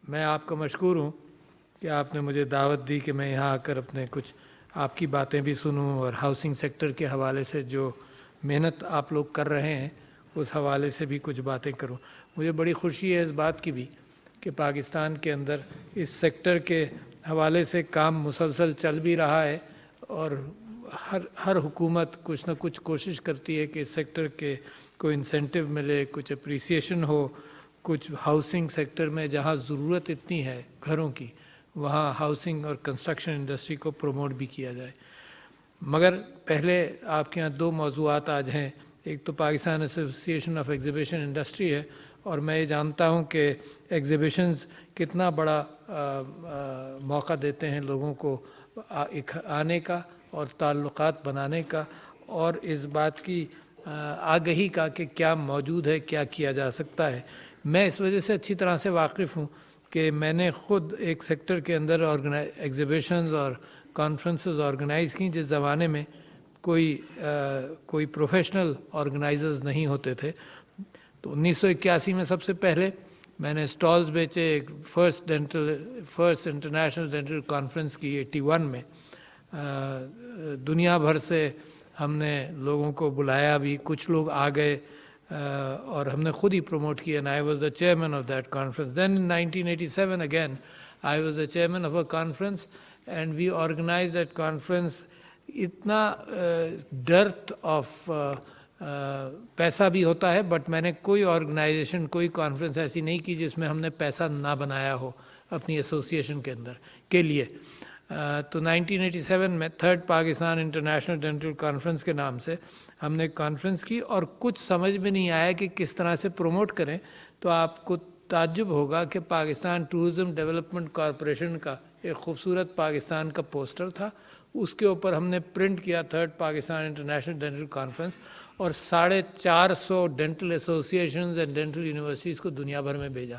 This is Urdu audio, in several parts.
میں آپ کا مشکور ہوں کہ آپ نے مجھے دعوت دی کہ میں یہاں آ کر اپنے کچھ آپ کی باتیں بھی سنوں اور ہاؤسنگ سیکٹر کے حوالے سے جو محنت آپ لوگ کر رہے ہیں اس حوالے سے بھی کچھ باتیں کروں۔ مجھے بڑی خوشی ہے اس بات کی بھی کہ پاکستان کے اندر اس سیکٹر کے حوالے سے کام مسلسل چل بھی رہا ہے اور ہر حکومت کچھ نہ کچھ کوشش کرتی ہے کہ اس سیکٹر کے کوئی انسینٹیو ملے، کچھ اپریسیشن ہو، کچھ ہاؤسنگ سیکٹر میں جہاں ضرورت اتنی ہے گھروں کی وہاں ہاؤسنگ اور کنسٹرکشن انڈسٹری کو پروموٹ بھی کیا جائے۔ مگر پہلے آپ کے ہاں دو موضوعات آج ہیں، ایک تو پاکستان ایسوسی ایشن آف ایگزیبیشن انڈسٹری ہے، اور میں یہ جانتا ہوں کہ ایگزیبیشنز کتنا بڑا موقع دیتے ہیں لوگوں کو آنے کا اور تعلقات بنانے کا اور اس بات کی آگہی کا کہ کیا موجود ہے، کیا کیا جا سکتا ہے۔ میں اس وجہ سے اچھی طرح سے واقف ہوں کہ میں نے خود ایک سیکٹر کے اندر ایگزیبیشنز اور کانفرنسز آرگنائز کی جس زمانے میں کوئی پروفیشنل آرگنائزرز نہیں ہوتے تھے۔ تو 1981 میں سب سے پہلے میں نے اسٹالز بیچے، ایک فرسٹ انٹرنیشنل ڈینٹل کانفرنس کی 81 میں دنیا بھر سے ہم نے لوگوں کو بلایا بھی، کچھ لوگ آ گئے اور ہم نے خود ہی پروموٹ کیا، and I was the chairman of that conference. Then in 1987 again I was the chairman of a conference and we organized that conference. اتنا ڈرتھ آف پیسہ بھی ہوتا ہے بٹ میں نے کوئی آرگنائزیشن کوئی کانفرنس ایسی نہیں کی جس میں ہم نے پیسہ نہ بنایا ہو اپنی ایسوسیشن کے اندر کے لیے۔ تو 1987 میں third Pakistan international dental conference کے نام سے ہم نے کانفرنس کی اور کچھ سمجھ میں نہیں آیا کہ کس طرح سے پروموٹ کریں۔ تو آپ کو تعجب ہوگا کہ پاکستان ٹورزم ڈیولپمنٹ کارپوریشن کا ایک خوبصورت پاکستان کا پوسٹر تھا، اس کے اوپر ہم نے پرنٹ کیا third Pakistan international dental conference, اور 450 dental associations and dental universities کو دنیا بھر میں بھیجا۔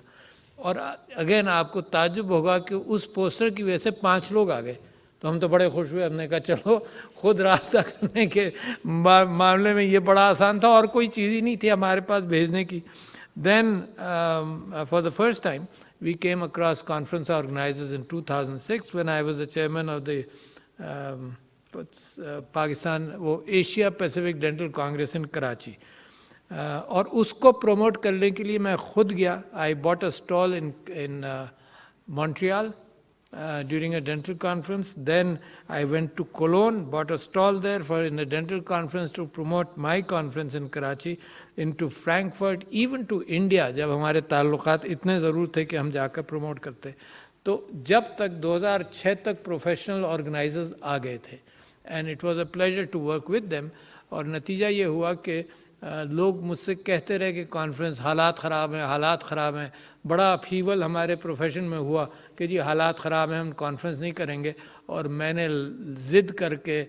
اور اگین آپ کو تعجب ہوگا کہ اس پوسٹر کی وجہ سے 5 لوگ آ گئے، تو ہم تو بڑے خوش ہوئے، ہم نے کہا چلو خود رابطہ کرنے کے معاملے میں یہ بڑا آسان تھا اور کوئی چیز ہی نہیں تھی ہمارے پاس بھیجنے کی۔ Then for the first time we came across conference organizers in 2006 when I was the chairman of the Pakistan وہ ایشیا پیسیفک ڈینٹل کانگریس ان کراچی، اور اس کو پروموٹ کرنے کے لیے میں خود گیا۔ I bought a stall in Montreal during a dental conference. Then I went to Cologne, bought a stall there for in a dental conference to promote my conference in Karachi, into Frankfurt, even to India جب ہمارے تعلقات اتنے ضرور تھے کہ ہم جا کر پروموٹ کرتے۔ تو جب تک 2006 تک پروفیشنل آرگنائزرز آ گئے تھے and it was a pleasure to work with them, اور نتیجہ یہ ہوا کہ لوگ مجھ سے کہتے رہے کہ کانفرنس حالات خراب ہیں، حالات خراب ہیں۔ بڑا اپہیول ہمارے پروفیشن میں ہوا کہ جی حالات خراب ہیں، ہم کانفرنس نہیں کریں گے، اور میں نے ضد کر کے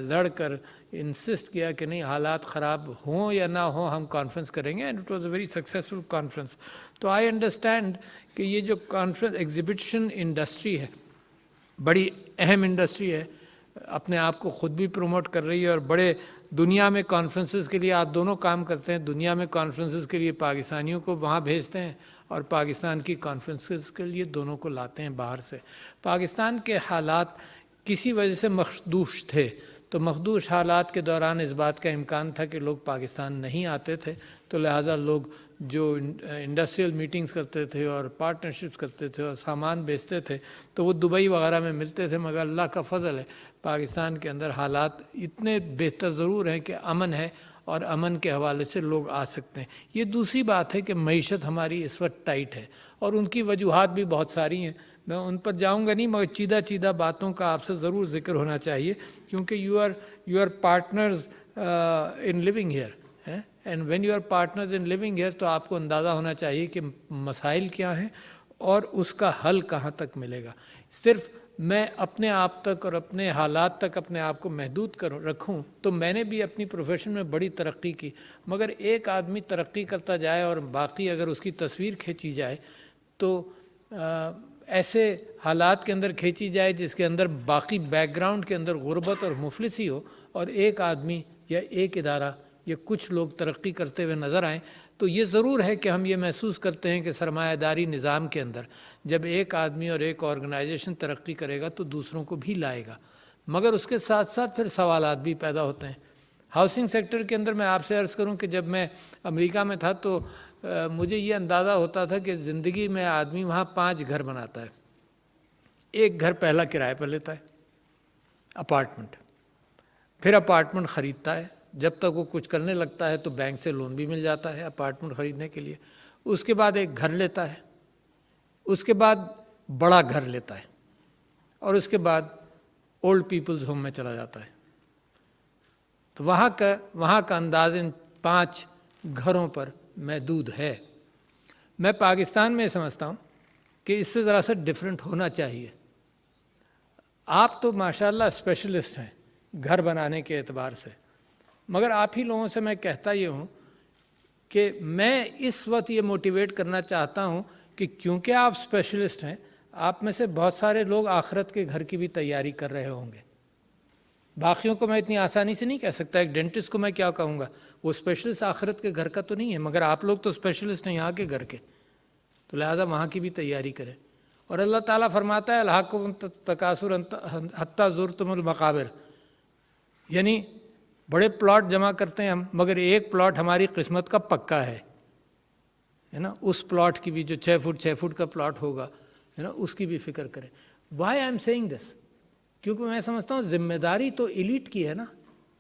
لڑ کر انسسٹ کیا کہ نہیں، حالات خراب ہوں یا نہ ہوں ہم کانفرنس کریں گے، and it was a very successful conference. تو آئی انڈرسٹینڈ کہ یہ جو کانفرنس ایگزیبیشن انڈسٹری ہے بڑی اہم انڈسٹری ہے، اپنے آپ کو خود بھی پروموٹ کر رہی ہے، اور بڑے دنیا میں کانفرنسز کے لیے آپ دونوں کام کرتے ہیں، دنیا میں کانفرنسز کے لیے پاکستانیوں کو وہاں بھیجتے ہیں اور پاکستان کی کانفرنسز کے لیے دونوں کو لاتے ہیں باہر سے۔ پاکستان کے حالات کسی وجہ سے مخدوش تھے، تو مخدوش حالات کے دوران اس بات کا امکان تھا کہ لوگ پاکستان نہیں آتے تھے، تو لہٰذا لوگ جو انڈسٹریل میٹنگز کرتے تھے اور پارٹنرشپس کرتے تھے اور سامان بیچتے تھے تو وہ دبئی وغیرہ میں ملتے تھے۔ مگر اللہ کا فضل ہے پاکستان کے اندر حالات اتنے بہتر ضرور ہیں کہ امن ہے، اور امن کے حوالے سے لوگ آ سکتے ہیں۔ یہ دوسری بات ہے کہ معیشت ہماری اس وقت ٹائٹ ہے، اور ان کی وجوہات بھی بہت ساری ہیں، میں ان پر جاؤں گا نہیں، مگر چیدہ باتوں کا آپ سے ضرور ذکر ہونا چاہیے، کیونکہ you are partners in living here, and when you are partners in living here تو آپ کو اندازہ ہونا چاہیے کہ مسائل کیا ہیں اور اس کا حل کہاں تک ملے گا۔ صرف میں اپنے آپ تک اور اپنے حالات تک اپنے آپ کو محدود رکھوں تو میں نے بھی اپنی پروفیشن میں بڑی ترقی کی، مگر ایک آدمی ترقی کرتا جائے اور باقی اگر اس کی تصویر کھینچی جائے تو ایسے حالات کے اندر کھینچی جائے جس کے اندر باقی بیک گراؤنڈ کے اندر غربت اور مفلسی ہو، اور ایک آدمی یا ایک ادارہ یہ کچھ لوگ ترقی کرتے ہوئے نظر آئیں تو یہ ضرور ہے کہ ہم یہ محسوس کرتے ہیں کہ سرمایہ داری نظام کے اندر جب ایک آدمی اور ایک آرگنائزیشن ترقی کرے گا تو دوسروں کو بھی لائے گا، مگر اس کے ساتھ ساتھ پھر سوالات بھی پیدا ہوتے ہیں۔ ہاؤسنگ سیکٹر کے اندر میں آپ سے عرض کروں کہ جب میں امریکہ میں تھا تو مجھے یہ اندازہ ہوتا تھا کہ زندگی میں آدمی وہاں 5 گھر بناتا ہے، ایک گھر پہلا کرائے پر لیتا ہے اپارٹمنٹ، پھر اپارٹمنٹ خریدتا ہے، جب تک وہ کچھ کرنے لگتا ہے تو بینک سے لون بھی مل جاتا ہے اپارٹمنٹ خریدنے کے لیے، اس کے بعد ایک گھر لیتا ہے، اس کے بعد بڑا گھر لیتا ہے، اور اس کے بعد اولڈ پیپلز ہوم میں چلا جاتا ہے۔ تو وہاں کا انداز ان 5 گھروں پر محدود ہے۔ میں پاکستان میں سمجھتا ہوں کہ اس سے ذرا سا ڈیفرنٹ ہونا چاہیے۔ آپ تو ماشاءاللہ اسپیشلسٹ ہیں گھر بنانے کے اعتبار سے، مگر آپ ہی لوگوں سے میں کہتا یہ ہوں کہ میں اس وقت یہ موٹیویٹ کرنا چاہتا ہوں کہ کیونکہ آپ اسپیشلسٹ ہیں، آپ میں سے بہت سارے لوگ آخرت کے گھر کی بھی تیاری کر رہے ہوں گے۔ باقیوں کو میں اتنی آسانی سے نہیں کہہ سکتا، ایک ڈینٹسٹ کو میں کیا کہوں گا، وہ اسپیشلسٹ آخرت کے گھر کا تو نہیں ہے، مگر آپ لوگ تو اسپیشلسٹ ہیں یہاں کے گھر کے، تو لہٰذا وہاں کی بھی تیاری کریں۔ اور اللہ تعالیٰ فرماتا ہے الہاکم التکاثر حتی زرتم المقابر، یعنی بڑے پلاٹ جمع کرتے ہیں ہم، مگر ایک پلاٹ ہماری قسمت کا پکا ہے نا، اس پلاٹ کی بھی جو 6 فٹ کا پلاٹ ہوگا ہے نا، اس کی بھی فکر کریں۔ وائی آئی ایم سیئنگ دس؟ کیونکہ میں سمجھتا ہوں ذمہ داری تو ایلیٹ کی ہے نا،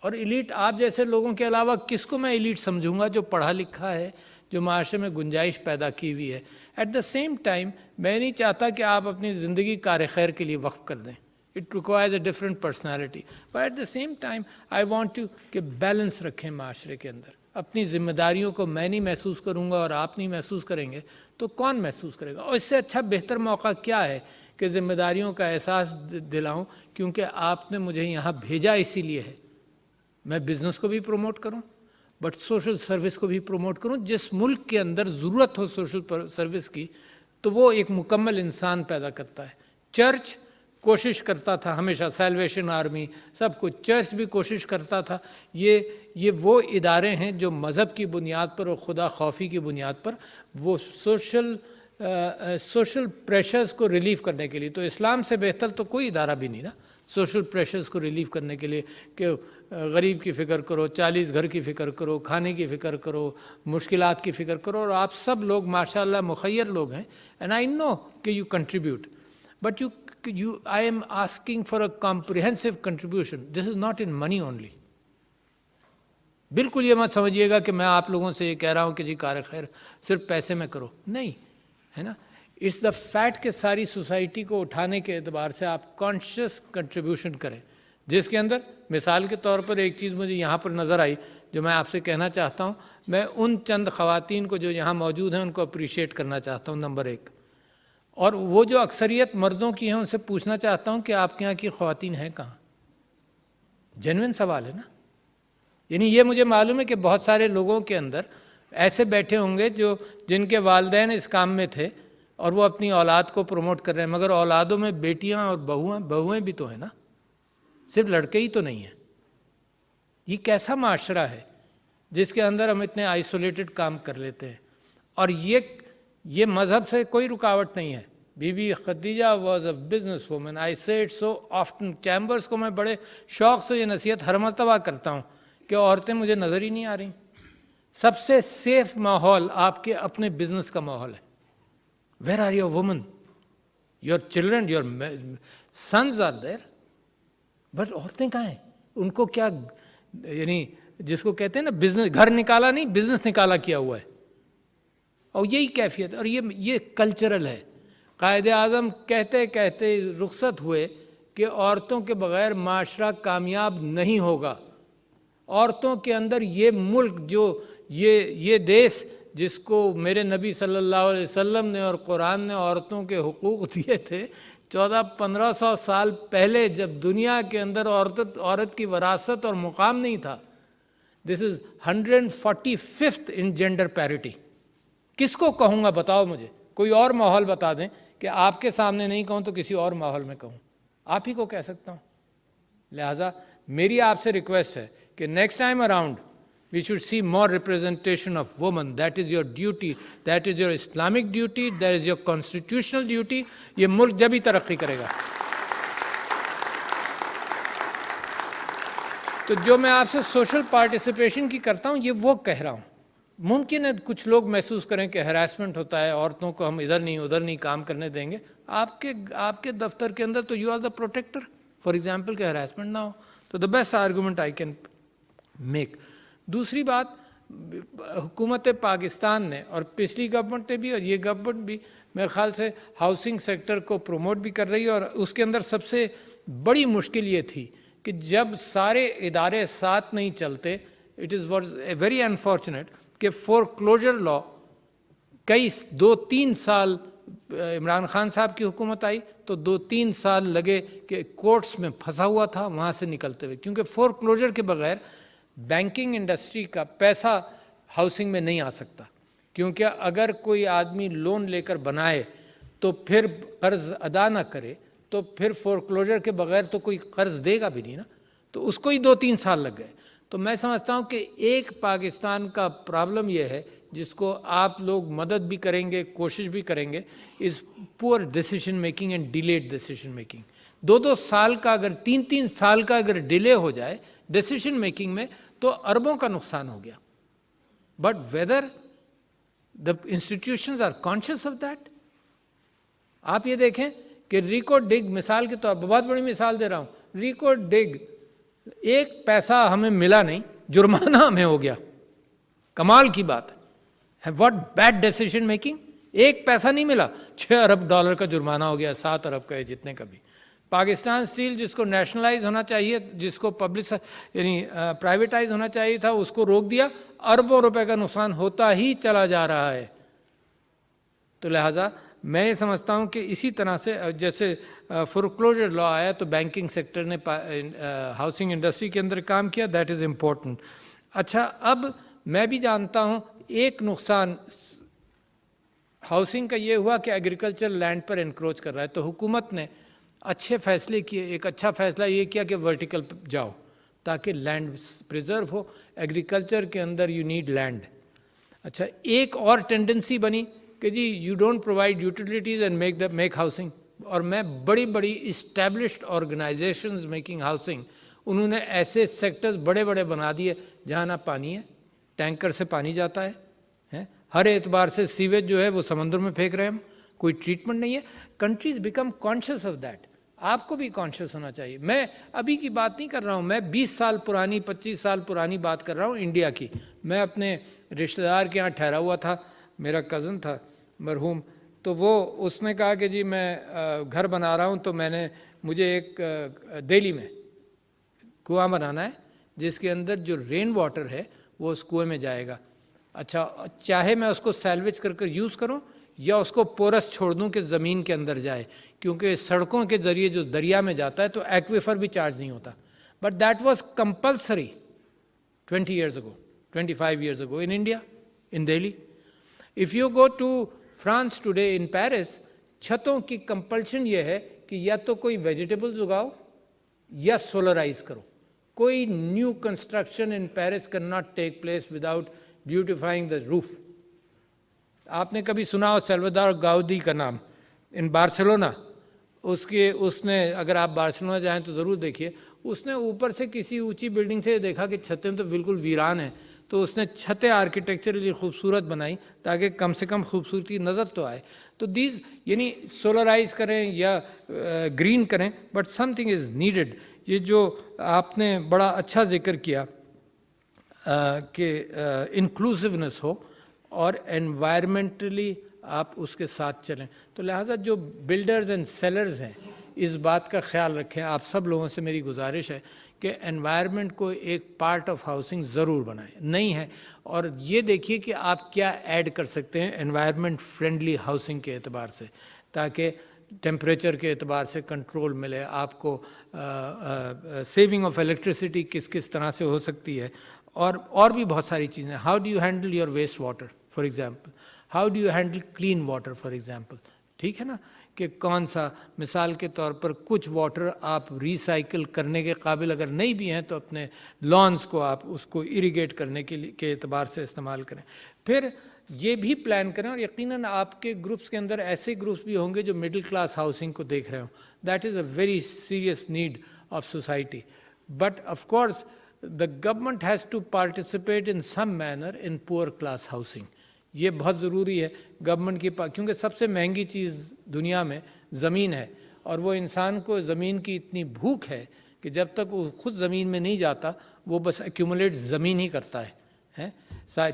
اور ایلیٹ آپ جیسے لوگوں کے علاوہ کس کو میں ایلیٹ سمجھوں گا؟ جو پڑھا لکھا ہے، جو معاشرے میں گنجائش پیدا کی ہوئی ہے۔ ایٹ دا سیم ٹائم میں نہیں چاہتا کہ آپ اپنی زندگی کار خیر کے لیے وقف کر دیں، it requires a different personality, but at the same time I want to کہ بیلنس رکھیں معاشرے کے اندر۔ اپنی ذمہ داریوں کو میں نہیں محسوس کروں گا اور آپ نہیں محسوس کریں گے تو کون محسوس کرے گا؟ اور اس سے اچھا بہتر موقع کیا ہے کہ ذمہ داریوں کا احساس دلاؤں، کیونکہ آپ نے مجھے یہاں بھیجا اسی لیے ہے، میں بزنس کو بھی پروموٹ کروں بٹ سوشل سروس کو بھی پروموٹ کروں۔ جس ملک کے اندر ضرورت ہو سوشل سروس کی تو وہ ایک مکمل انسان پیدا کرتا ہے۔ چرچ کوشش کرتا تھا ہمیشہ، سیلویشن آرمی سب کچھ، چرچ بھی کوشش کرتا تھا۔ یہ وہ ادارے ہیں جو مذہب کی بنیاد پر اور خدا خوفی کی بنیاد پر وہ سوشل پریشرز کو ریلیف کرنے کے لیے، تو اسلام سے بہتر تو کوئی ادارہ بھی نہیں نا سوشل پریشرز کو ریلیف کرنے کے لیے، کہ غریب کی فکر کرو، 40 گھر کی فکر کرو، کھانے کی فکر کرو، مشکلات کی فکر کرو، اور آپ سب لوگ ماشاءاللہ مخیر لوگ ہیں، اینڈ آئی نو کہ you contribute, but I am asking for a comprehensive contribution, this is not in money only. بالکل یہ مت سمجھیے گا کہ میں آپ لوگوں سے یہ کہہ رہا ہوں کہ جی کار خیر صرف پیسے میں کرو، نہیں ہے نا، اٹس دا فیکٹ کہ ساری سوسائٹی کو اٹھانے کے اعتبار سے آپ کانشیس کنٹریبیوشن کریں، جس کے اندر مثال کے طور پر ایک چیز مجھے یہاں پر نظر آئی جو میں آپ سے کہنا چاہتا ہوں، میں ان چند خواتین کو جو یہاں موجود ہیں ان کو اپریشیٹ کرنا چاہتا ہوں، نمبر 1، اور وہ جو اکثریت مردوں کی ہیں ان سے پوچھنا چاہتا ہوں کہ آپ کے یہاں کی خواتین ہیں کہاں؟ جینوئن سوال ہے نا، یعنی یہ مجھے معلوم ہے کہ بہت سارے لوگوں کے اندر ایسے بیٹھے ہوں گے جن کے والدین اس کام میں تھے اور وہ اپنی اولاد کو پروموٹ کر رہے ہیں، مگر اولادوں میں بیٹیاں اور بہویں بھی تو ہیں نا، صرف لڑکے ہی تو نہیں ہیں۔ یہ کیسا معاشرہ ہے جس کے اندر ہم اتنے آئسولیٹڈ کام کر لیتے ہیں؟ اور یہ مذہب سے کوئی رکاوٹ نہیں ہے۔ بی بی Khadija was a business woman, I say it so often, chambers کو میں بڑے شوق سے یہ نصیحت ہر مرتبہ کرتا ہوں کہ عورتیں مجھے نظر ہی نہیں آ رہی۔ سب سے سیف ماحول آپ کے اپنے بزنس کا ماحول ہے۔ Where are your women? Your children, your sons are there, but عورتیں کہاں ہیں؟ ان کو کیا، یعنی جس کو کہتے ہیں نا بزنس، گھر نکالا نہیں بزنس نکالا کیا ہوا ہے، اور یہی کیفیت ہے، اور یہ کلچرل ہے۔ قائد اعظم کہتے کہتے رخصت ہوئے کہ عورتوں کے بغیر معاشرہ کامیاب نہیں ہوگا۔ عورتوں کے اندر یہ ملک، جو یہ دیش جس کو میرے نبی صلی اللہ علیہ وسلم نے اور قرآن نے عورتوں کے حقوق دیے تھے 1400-1500 سال پہلے، جب دنیا کے اندر عورت کی وراثت اور مقام نہیں تھا، دس از 145th ان جینڈر پیرٹی۔ کس کو کہوں گا بتاؤ مجھے، کوئی اور ماحول بتا دیں کہ آپ کے سامنے نہیں کہوں تو کسی اور ماحول میں کہوں، آپ ہی کو کہہ سکتا ہوں۔ لہٰذا میری آپ سے ریکویسٹ ہے کہ next time around We should see more representation of women. That is your duty. That is your Islamic duty. That is your constitutional duty. یہ ملک جب ہی ترقی کرے گا. تو جو میں آپ سے سوشل پارٹیسپیشن کی کرتا ہوں، یہ وہ کہہ رہا ہوں. ممکن ہے کچھ لوگ محسوس کریں کہ ہراسمنٹ ہوتا ہے، عورتوں کو ہم ادھر نہیں کام کرنے دیں گے. آپ کے دفتر کے اندر تو you are the protector, for example کہ ہراسمنٹ نہ ہو. تو the best argument I can make. دوسری بات، حکومت پاکستان نے اور پچھلی گورنمنٹ نے بھی اور یہ گورنمنٹ بھی میرے خیال سے ہاؤسنگ سیکٹر کو پروموٹ بھی کر رہی ہے. اور اس کے اندر سب سے بڑی مشکل یہ تھی کہ جب سارے ادارے ساتھ نہیں چلتے، اٹ از ویری انفارچونیٹ کہ فور کلوجر لا کئی 2-3 سال عمران خان صاحب کی حکومت آئی تو 2-3 سال لگے کہ کورٹس میں پھنسا ہوا تھا وہاں سے نکلتے ہوئے، کیونکہ فور کلوجر کے بغیر بینکنگ انڈسٹری کا پیسہ ہاؤسنگ میں نہیں آ سکتا. کیونکہ اگر کوئی آدمی لون لے کر بنائے تو پھر قرض ادا نہ کرے تو پھر فور کلوجر کے بغیر تو کوئی قرض دے گا بھی نہیں نا. تو اس کو ہی 2-3 سال لگ گئے. تو میں سمجھتا ہوں کہ ایک پاکستان کا پرابلم یہ ہے جس کو آپ لوگ مدد بھی کریں گے، کوشش بھی کریں گے، از پور decision making and delayed decision making. 2-2 سال کا اگر 3-3 سال کا اگر ڈیلے ہو جائے ڈیسیشن میکنگ میں تو اربوں کا نقصان ہو گیا. But whether the institutions are conscious of that. آپ یہ دیکھیں کہ ریکو ڈگ مثال کے طور پر، بہت بڑی مثال دے رہا ہوں، ریکو ڈگ 1 پیسہ ہمیں ملا نہیں، جرمانہ ہمیں ہو گیا. کمال کی بات ہے. What bed decision making. 1 پیسہ نہیں ملا، $6 ارب کا جرمانہ ہو گیا، 7 ارب کا جتنے کا بھی. پاکستان اسٹیل جس کو نیشنلائز ہونا چاہیے، جس کو یعنی پرائیویٹائز ہونا چاہیے تھا، اس کو روک دیا. اربوں روپے کا نقصان ہوتا ہی چلا جا رہا ہے. تو لہٰذا میں یہ سمجھتا ہوں کہ اسی طرح سے جیسے فورکلوجر لا آیا تو بینکنگ سیکٹر نے ہاؤسنگ انڈسٹری کے اندر کام کیا. That is important. اچھا، اب میں بھی جانتا ہوں ایک نقصان ہاؤسنگ کا یہ ہوا کہ ایگریکلچر لینڈ پر انکروچ کر رہا ہے. تو حکومت نے اچھے فیصلے کیے. ایک اچھا فیصلہ یہ کیا کہ ورٹیکل جاؤ تاکہ لینڈ پریزرو ہو. ایگریکلچر کے اندر یو نیڈ لینڈ. اچھا، ایک اور ٹینڈنسی بنی کہ جی you don't provide utilities and make housing. اور میں بڑی اسٹیبلشڈ آرگنائزیشنز میکنگ ہاؤسنگ، انہوں نے ایسے سیکٹرز بڑے بنا دیے جہاں نہ پانی ہے، ٹینکر سے پانی جاتا ہے، ہر اعتبار سے سیویج جو ہے وہ سمندر میں پھینک رہے ہیں ہم، کوئی ٹریٹمنٹ نہیں ہے. Countries become conscious of that. آپ کو بھی کانشیس ہونا چاہیے. میں ابھی کی بات نہیں کر رہا ہوں، میں 20 سال پرانی 25 سال پرانی بات کر رہا ہوں انڈیا کی. میں اپنے رشتہ دار کے یہاں ٹھہرا ہوا تھا، میرا کزن تھا مرحوم. تو وہ اس نے کہا کہ جی میں گھر بنا رہا ہوں تو مجھے ایک دہلی میں کنواں بنانا ہے جس کے اندر جو رین واٹر ہے وہ اس کنویں میں جائے گا. اچھا، چاہے میں اس کو سیلویج کر یوز کروں یا اس کو پورس چھوڑ دوں کہ زمین کے اندر جائے، کیونکہ سڑکوں کے ذریعے جو دریا میں جاتا ہے تو ایکویفر بھی چارج نہیں ہوتا. But that was compulsory 20 years ago, 25 years ago in India, in Delhi. If you go to France today in Paris, چھتوں کی کمپلشن یہ ہے کہ یا تو کوئی ویجیٹیبلز اگاؤ یا سولرائز کرو. کوئی new construction in Paris can not take place without beautifying the roof. آپ نے کبھی سنا ہو سیلوادور گاؤدی کا نام ان بارسلونا. اس نے، اگر آپ بارسلونا جائیں تو ضرور دیکھیے، اس نے اوپر سے کسی اونچی بلڈنگ سے دیکھا کہ چھتیں تو بالکل ویران ہیں، تو اس نے چھتیں آرکیٹیکچرلی خوبصورت بنائی تاکہ کم سے کم خوبصورتی نظر تو آئے. تو یعنی سولرائز کریں یا گرین کریں، but some thing is needed. یہ جو آپ نے بڑا اچھا ذکر کیا کہ انکلوسیونیس ہو اور انوائرمنٹلی آپ اس کے ساتھ چلیں. تو لہٰذا جو بلڈرز اینڈ سیلرز ہیں اس بات کا خیال رکھیں. آپ سب لوگوں سے میری گزارش ہے کہ انوائرمنٹ کو ایک پارٹ آف ہاؤسنگ ضرور بنائیں. نہیں ہے، اور یہ دیکھیے کہ آپ کیا ایڈ کر سکتے ہیں انوائرمنٹ فرینڈلی ہاؤسنگ کے اعتبار سے، تاکہ ٹیمپریچر کے اعتبار سے کنٹرول ملے آپ کو. سیونگ آف الیکٹریسٹی کس طرح سے ہو سکتی ہے، اور بھی بہت ساری چیزیں. How do you handle your waste water for example, how do you handle clean water for example. ٹھیک ہے نا، کہ کون سا، مثال کے طور پر کچھ واٹر آپ ریسائکل کرنے کے قابل اگر نہیں بھی ہیں تو اپنے لانس کو آپ اس کو اریگیٹ کرنے کے اعتبار سے استعمال کریں. پھر یہ بھی پلان کریں، اور یقیناً آپ کے گروپس کے اندر ایسے گروپس بھی ہوں گے جو مڈل کلاس ہاؤسنگ کو دیکھ رہے ہوں. That is a very serious need of society. But of course the government has to participate in some manner in poor class housing. یہ بہت ضروری ہے گورنمنٹ کی کیونکہ سب سے مہنگی چیز دنیا میں زمین ہے، اور وہ انسان کو زمین کی اتنی بھوک ہے کہ جب تک وہ خود زمین میں نہیں جاتا وہ بس ایکیومولیٹ زمین ہی کرتا ہے،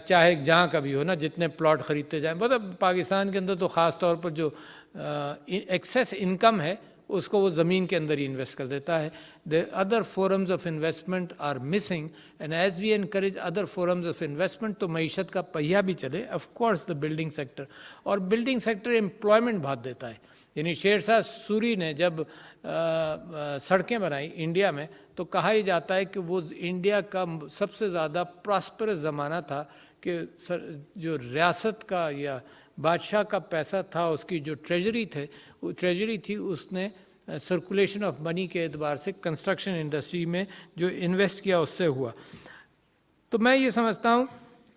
چاہے جہاں کا بھی ہو نا، جتنے پلاٹ خریدتے جائیں. مطلب پاکستان کے اندر تو خاص طور پر جو ایکسیس انکم ہے اس کو وہ زمین کے اندر ہی انویسٹ کر دیتا ہے. The other forms of investment are missing, and as we encourage other forms of investment تو معیشت کا پہیہ بھی چلے. of course the building sector، اور building sector employment بہت دیتا ہے. یعنی شیر شاہ سوری نے جب سڑکیں بنائی انڈیا میں تو کہا ہی جاتا ہے کہ وہ انڈیا کا سب سے زیادہ پراسپرس زمانہ تھا، کہ جو ریاست کا یا بادشاہ کا پیسہ تھا، اس کی جو ٹریجری تھی اس نے سرکولیشن آف منی کے اعتبار سے کنسٹرکشن انڈسٹری میں جو انویسٹ کیا اس سے ہوا. تو میں یہ سمجھتا ہوں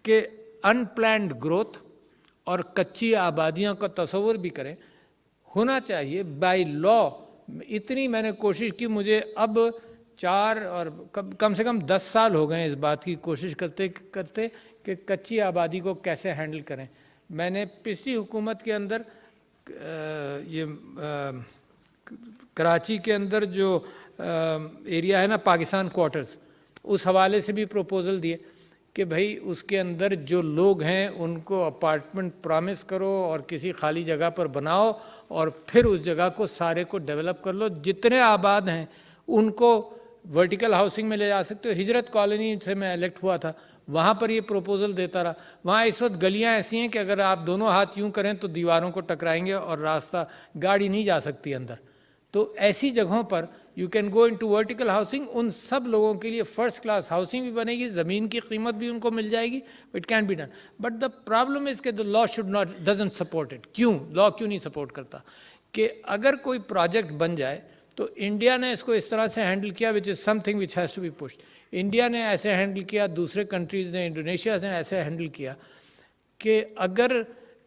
کہ ان پلانڈ گروتھ اور کچی آبادیوں کا تصور بھی کریں ہونا چاہیے بائی لا. اتنی میں نے کوشش کی، مجھے اب 4 اور کم سے کم 10 سال ہو گئے ہیں اس بات کی کوشش کرتے کرتے کہ کچی آبادی کو کیسے ہینڈل کریں. میں نے پچھلی حکومت کے اندر یہ کراچی کے اندر جو ایریا ہے نا پاکستان کوارٹرز، اس حوالے سے بھی پروپوزل دیے کہ بھائی اس کے اندر جو لوگ ہیں ان کو اپارٹمنٹ پرامس کرو اور کسی خالی جگہ پر بناؤ، اور پھر اس جگہ کو سارے کو ڈیولپ کر لو. جتنے آباد ہیں ان کو ورٹیکل ہاؤسنگ میں لے جا سکتے ہو. ہجرت کالونی سے میں الیکٹ ہوا تھا، وہاں پر یہ پروپوزل دیتا رہا. وہاں اس وقت گلیاں ایسی ہیں کہ اگر آپ دونوں ہاتھ یوں کریں تو دیواروں کو ٹکرائیں گے اور راستہ گاڑی نہیں جا سکتی اندر. تو ایسی جگہوں پر you can go into vertical housing. ان سب لوگوں کے لیے فرسٹ کلاس ہاؤسنگ بھی بنے گی، زمین کی قیمت بھی ان کو مل جائے گی. It can be done. But the problem is کہ the law should not doesn't support it. کیوں لا کیوں نہیں سپورٹ کرتا؟ کہ اگر کوئی پروجیکٹ بن جائے تو انڈیا نے اس کو اس طرح سے ہینڈل کیا which is something which has to be pushed. India نے ایسے ہینڈل کیا، دوسرے کنٹریز نے، انڈونیشیا نے ایسے ہینڈل کیا کہ اگر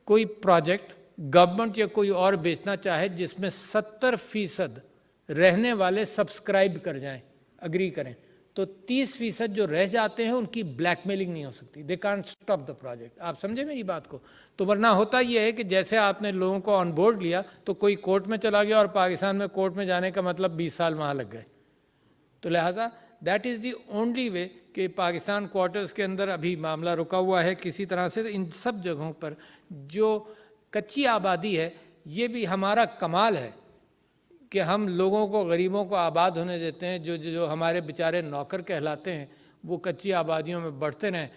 کوئی پروجیکٹ گورنمنٹ یا کوئی اور بیچنا چاہے جس میں 70% رہنے والے سبسکرائب کر جائیں، اگری کریں، تو 30% جو رہ جاتے ہیں ان کی بلیک میلنگ نہیں ہو سکتی. They can't stop the project. آپ سمجھے میری بات کو؟ تو ورنہ ہوتا یہ ہے کہ جیسے آپ نے لوگوں کو آن بورڈ لیا تو کوئی کورٹ میں چلا گیا، اور پاکستان میں کورٹ میں جانے کا مطلب 20 سال وہاں لگ گئے. تو لہٰذا that is the only way کہ پاکستان کوارٹرز کے اندر ابھی معاملہ رکا ہوا ہے کسی طرح سے. ان سب جگہوں پر جو کچی آبادی ہے، یہ بھی ہمارا کمال ہے کہ ہم لوگوں کو، غریبوں کو آباد ہونے دیتے ہیں. جو ہمارے بیچارے نوکر کہلاتے ہیں وہ کچی آبادیوں میں بڑھتے رہیں.